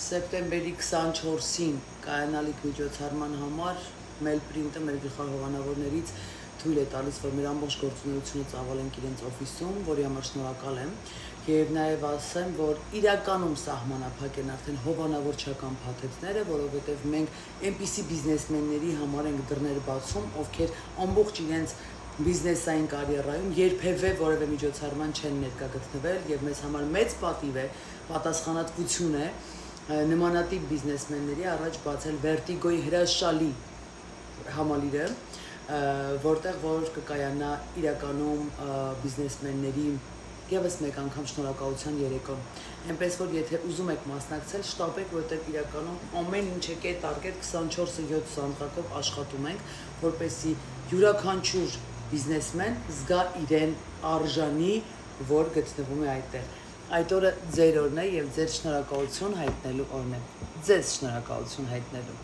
Սեպտեմբերի 24-ին կայանալիք միջոցառման համար Melprint-ը մեր գլխավոր հովանավորներից թույլ է տալիս, որ մեր ամբողջ գործունեությունը ծավալենք իրենց օֆիսում, որի համար շնորհակալ եմ, եւ նաեւ ասեմ, որ իրականում սահմանափակ են արդեն հովանավորչական փաթեթները, որովհետեւ մենք այնպիսի բիզնեսմենների համար ենք դռներ բացում, ովքեր ամբողջ իրենց բիզնեսային կարիերայում երբևէ որևէ միջոցառման չեն ներկա գտնվել եւ մեզ համար մեծ պատիվ է, պատասխանատվություն է նմանատիպ բիզնեսմենների առաջ բացել Vertigo-ի հրաշալի համալիրը, որտեղ որ կկայանա իրականում բիզնեսմենների եւս մեկ անգամ շնորհակալության երեկո։ Այնպես որ եթե ուզում եք մասնակցել, շտապեք, որտեղ իրականում ամեն ինչը կետ առ կետ 24/7 սանդղակով աշխատում ենք, որպեսզի յուրաքանչյուր բիզնեսմեն զգա իրեն արժանի, որ գտնվում է այդտեղ։ Այդ օրը ձեր օրն է եւ ձեր շնորհակալություն հայտնելու օրն է։ Ձեզ շնորհակալություն հայտնելու։